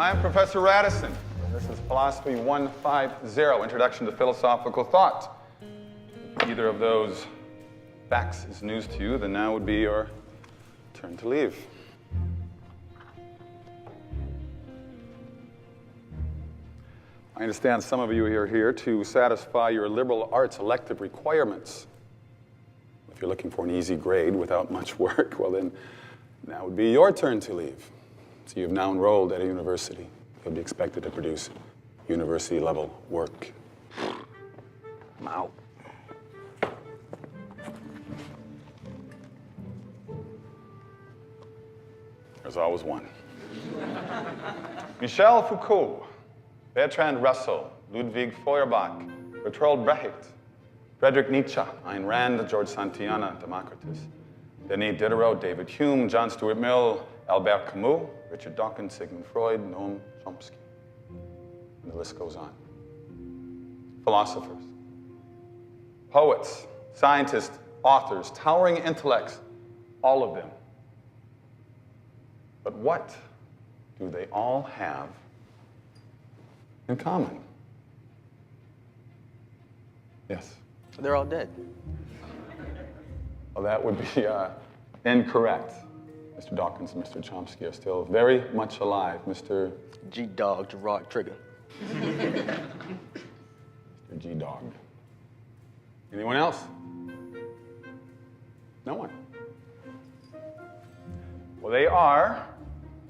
I'm Professor Radisson. This is Philosophy 150, Introduction to Philosophical Thought. If either of those facts is news to you, then now would be your turn to leave. I understand some of you are here to satisfy your liberal arts elective requirements. If you're looking for an easy grade without much work, well then, now would be your turn to leave. So you've now enrolled at a university. You'll be expected to produce university-level work. I'm out. There's always one. Michel Foucault, Bertrand Russell, Ludwig Feuerbach, Bertolt Brecht, Friedrich Nietzsche, Ayn Rand, George Santayana, Democritus, Denis Diderot, David Hume, John Stuart Mill, Albert Camus, Richard Dawkins, Sigmund Freud, Noam Chomsky. And the list goes on. Philosophers, poets, scientists, authors, towering intellects, all of them. But what do they all have in common? Yes? They're all dead. Well, that would be incorrect. Mr. Dawkins and Mr. Chomsky are still very much alive. Mr. G-Dog, Gerard Trigger. Mr. G-Dog. Anyone else? No one. Well, they are,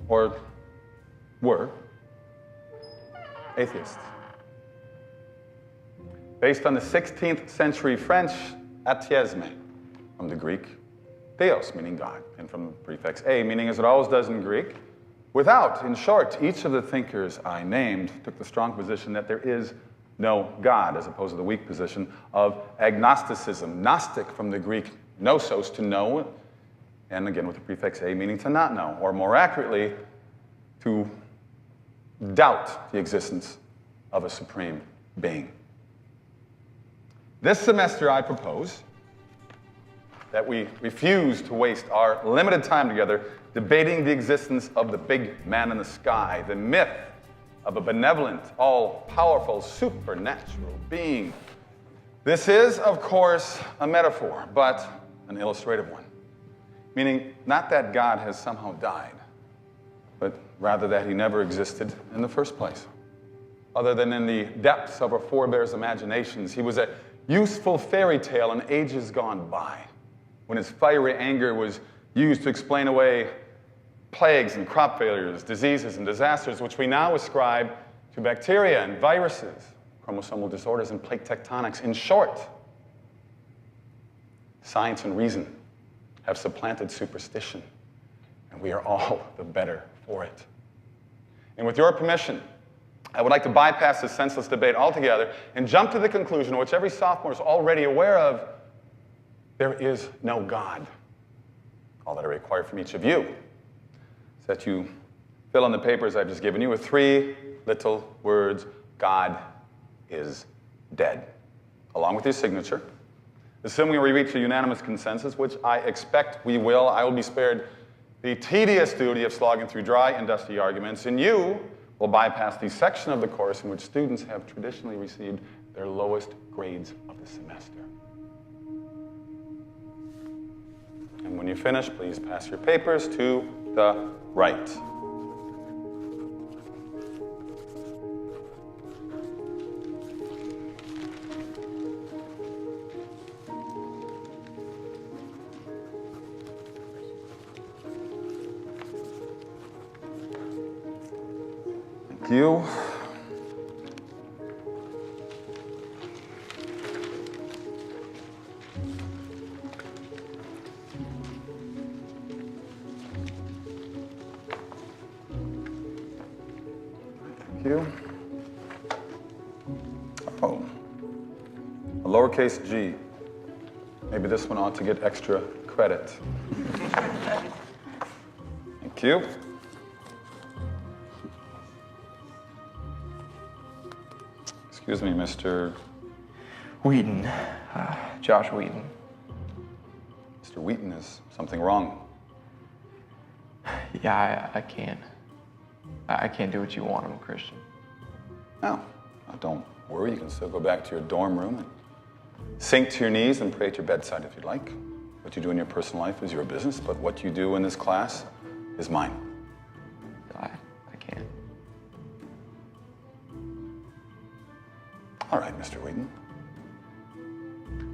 or were, atheists. Based on the 16th century French atheisme, from the Greek theos, meaning God, and from the prefix a, meaning as it always does in Greek, without. In short, each of the thinkers I named took the strong position that there is no God, as opposed to the weak position of agnosticism. Gnostic from the Greek gnosos, to know, and again with the prefix a, meaning to not know, or more accurately, to doubt the existence of a supreme being. This semester I propose that we refuse to waste our limited time together debating the existence of the big man in the sky, the myth of a benevolent, all-powerful, supernatural being. This is, of course, a metaphor, but an illustrative one, meaning not that God has somehow died, but rather that he never existed in the first place. Other than in the depths of our forebears' imaginations, he was a useful fairy tale in ages gone by, when his fiery anger was used to explain away plagues and crop failures, diseases and disasters, which we now ascribe to bacteria and viruses, chromosomal disorders and plate tectonics. In short, science and reason have supplanted superstition, and we are all the better for it. And with your permission, I would like to bypass this senseless debate altogether and jump to the conclusion, which every sophomore is already aware of: there is no God. All that I require from each of you is that you fill in the papers I've just given you with 3 little words: God is dead, along with your signature. Assuming we reach a unanimous consensus, which I expect we will, I will be spared the tedious duty of slogging through dry and dusty arguments, and you will bypass the section of the course in which students have traditionally received their lowest grades of the semester. And when you finish, please pass your papers to the right. Thank you. You. Oh, a lowercase g. Maybe this one ought to get extra credit. Thank you. Excuse me, Mr. Wheaton. Josh Wheaton. Mr. Wheaton, is something wrong? Yeah, I can. I can't do what you want. I'm a Christian. No, don't worry. You can still go back to your dorm room and sink to your knees and pray at your bedside if you'd like. What you do in your personal life is your business, but what you do in this class is mine. I can't. All right, Mr. Wheaton.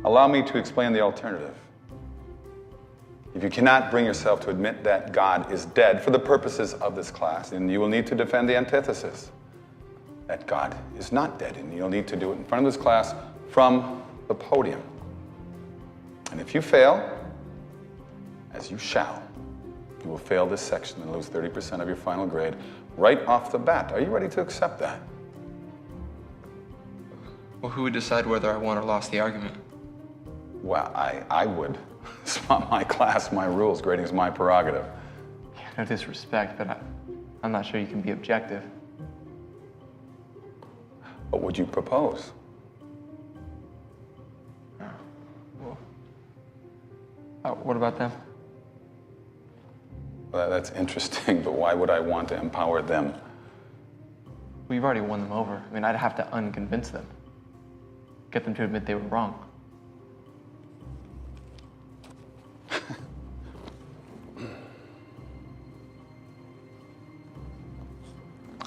Allow me to explain the alternative. If you cannot bring yourself to admit that God is dead for the purposes of this class, then you will need to defend the antithesis, that God is not dead, and you'll need to do it in front of this class from the podium. And if you fail, as you shall, you will fail this section and lose 30% of your final grade right off the bat. Are you ready to accept that? Well, who would decide whether I won or lost the argument? Well, I would. It's not my class, my rules. Grading is my prerogative. Yeah, no disrespect, but I'm not sure you can be objective. What would you propose? What about them? Well, that's interesting, but why would I want to empower them? Well, you've already won them over. I mean, I'd have to unconvince them. Get them to admit they were wrong.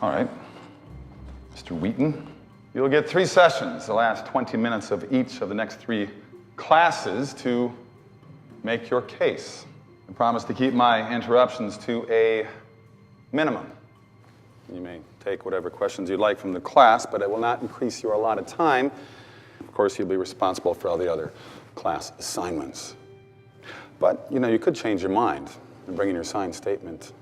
All right. Mr. Wheaton, you'll get 3 sessions, the last 20 minutes of each of the next 3 classes to make your case. I promise to keep my interruptions to a minimum. You may take whatever questions you'd like from the class, but it will not increase your allotted time. Of course, you'll be responsible for all the other class assignments. But, you could change your mind and bring in your signed statement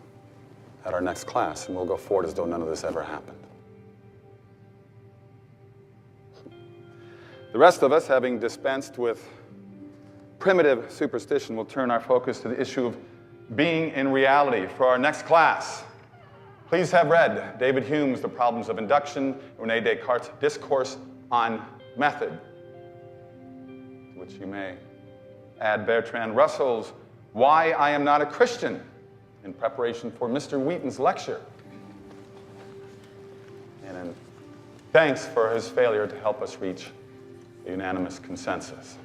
at our next class, and we'll go forward as though none of this ever happened. The rest of us, having dispensed with primitive superstition, will turn our focus to the issue of being in reality for our next class. Please have read David Hume's The Problems of Induction, René Descartes' Discourse on Method, to which you may add Bertrand Russell's Why I Am Not a Christian, in preparation for Mr. Wheaton's lecture. And in thanks for his failure to help us reach a unanimous consensus.